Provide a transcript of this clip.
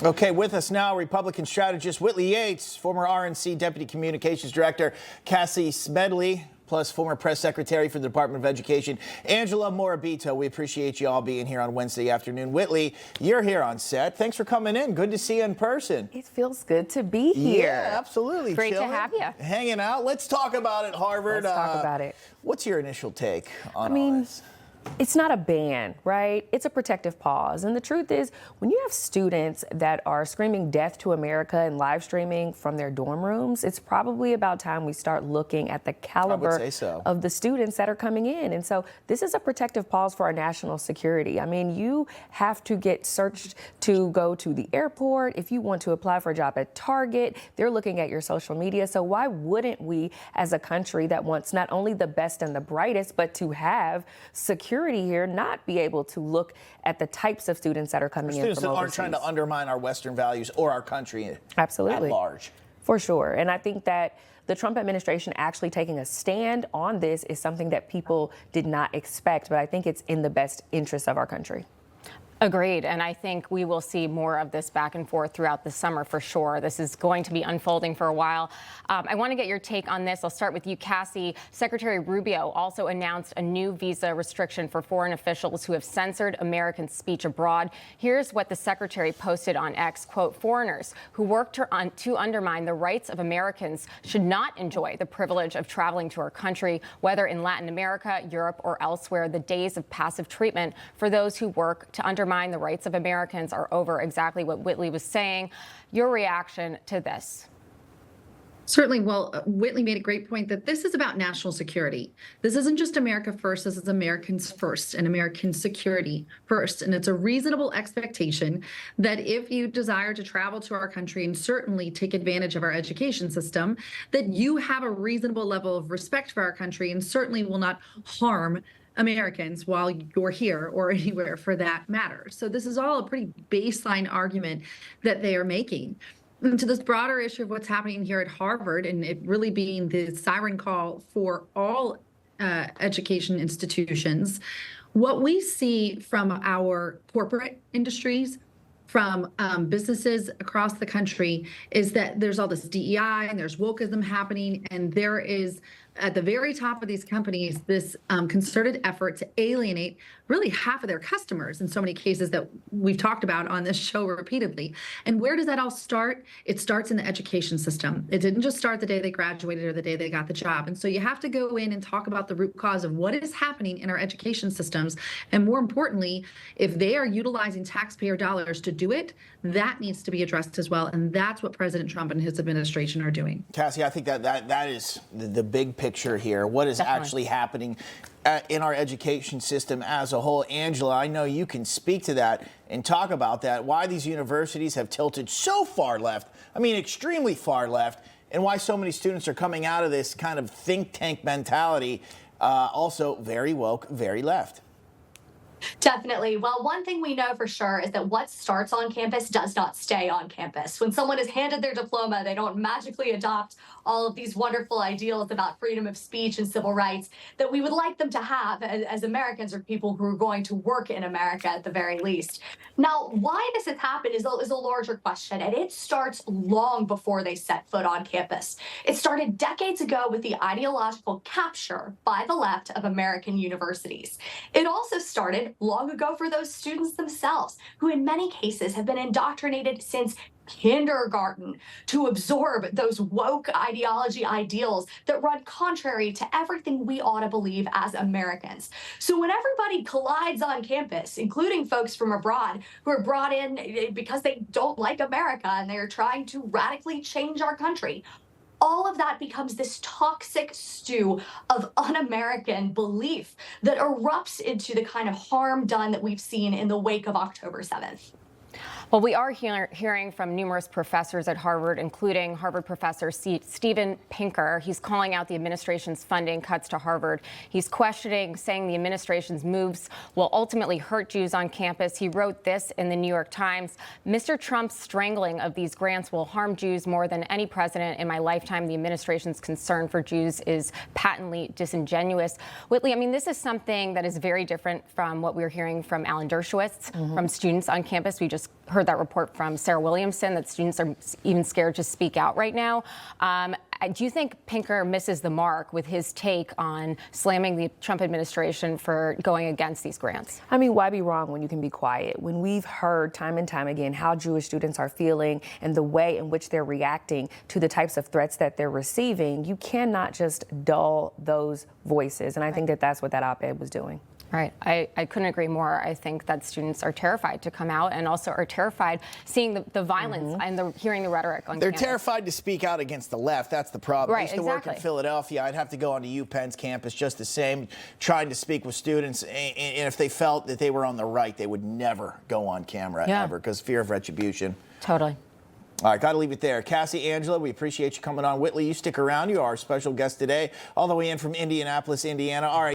Okay, with us now, Republican strategist Whitley Yates, former RNC Deputy Communications Director Cassie Smedley, plus former press secretary for the Department of Education, Angela Morabito. We appreciate you all being here on Wednesday afternoon. Whitley, you're here on set. Thanks for coming in. Good to see you in person. It feels good to be here. Yeah, absolutely. Great Chilling, to have you. Hanging out. Let's talk about it, Harvard. Let's talk about it. What's your initial take on all this? It's not a ban, right? It's a protective pause. And the truth is, when you have students that are screaming death to America and live streaming from their dorm rooms, it's probably about time we start looking at the caliber of the students that are coming in. And so this is a protective pause for our national security. I mean, you have to get searched to go to the airport. If you want to apply for a job at Target, they're looking at your social media. So why wouldn't we, as a country that wants not only the best and the brightest, but to have security here, not be able to look at the types of students that are coming in from overseas? Students that aren't trying to undermine our Western values or our country at large. For sure. And I think that the Trump administration actually taking a stand on this is something that people did not expect, but I think it's in the best interest of our country. Agreed. And I think we will see more of this back and forth throughout the summer for sure. This is going to be unfolding for a while. I want to get your take on this. I'll start with you, Cassie. Secretary Rubio also announced a new visa restriction for foreign officials who have censored American speech abroad. Here's what the secretary posted on X, quote, "Foreigners who work to undermine the rights of Americans should not enjoy the privilege of traveling to our country, whether in Latin America, Europe, or elsewhere. The days of passive treatment for those who work to undermine the rights of Americans are over." Exactly what Whitley was saying. Your reaction to this? Certainly. Well, Whitley made a great point that this is about national security. This isn't just America first. This is Americans first and American security first. And it's a reasonable expectation that if you desire to travel to our country and certainly take advantage of our education system, that you have a reasonable level of respect for our country and certainly will not harm Americans while you're here or anywhere for that matter. So this is all a pretty baseline argument that they are making. And to this broader issue of what's happening here at Harvard and it really being the siren call for all education institutions, what we see from our corporate industries, from businesses across the country, is that there's all this DEI and there's wokeism happening, and there is at the very top of these companies this concerted effort to alienate really half of their customers in so many cases that we've talked about on this show repeatedly. And where does that all start? It starts in the education system. It didn't just start the day they graduated or the day they got the job. And so you have to go in and talk about the root cause of what is happening in our education systems. And more importantly, if they are utilizing taxpayer dollars to do it, that needs to be addressed as well. And that's what President Trump and his administration are doing. Cassie, I think that is the big picture here. What is actually happening in our education system as a whole? Angela, I know you can speak to that and talk about that, why these universities have tilted so far left, I mean extremely far left, and why so many students are coming out of this kind of think tank mentality, also very woke, very left. Definitely. Well, one thing we know for sure is that what starts on campus does not stay on campus. When someone is handed their diploma, they don't magically adopt all of these wonderful ideals about freedom of speech and civil rights that we would like them to have as Americans or people who are going to work in America at the very least. Now, why this has happened is a larger question, and it starts long before they set foot on campus. It started decades ago with the ideological capture by the left of American universities. It also started long ago for those students themselves, who in many cases have been indoctrinated since kindergarten to absorb those woke ideology ideals that run contrary to everything we ought to believe as Americans. So when everybody collides on campus, including folks from abroad who are brought in because they don't like America and they're trying to radically change our country, all of that becomes this toxic stew of un-American belief that erupts into the kind of harm done that we've seen in the wake of October 7th. Well, we are hearing from numerous professors at Harvard, including Harvard professor Steven Pinker. He's calling out the administration's funding cuts to Harvard. He's questioning, saying the administration's moves will ultimately hurt Jews on campus. He wrote this in the New York Times: "Mr. Trump's strangling of these grants will harm Jews more than any president in my lifetime. The administration's concern for Jews is patently disingenuous." Whitley, I mean, this is something that is very different from what we're hearing from Alan Dershowitz, from students on campus. We just heard that report from Sarah Williamson that students are even scared to speak out right now. Do you think Pinker misses the mark with his take on slamming the Trump administration for going against these grants? I mean, why be wrong when you can be quiet? When we've heard time and time again how Jewish students are feeling and the way in which they're reacting to the types of threats that they're receiving, you cannot just dull those voices. And I think that that's what that op-ed was doing. Right. I couldn't agree more. I think that students are terrified to come out and also are terrified seeing the violence and hearing the rhetoric on They're campus. terrified to speak out against the left. That's the problem. Right, I used to work in exactly. Philadelphia. I'd have to go onto UPenn's campus just the same, trying to speak with students. And if they felt that they were on the right, they would never go on camera ever because fear of retribution. Totally. All right, got to leave it there. Cassie, Angela, we appreciate you coming on. Whitley, you stick around. You are our special guest today, all the way in from Indianapolis, Indiana. All right.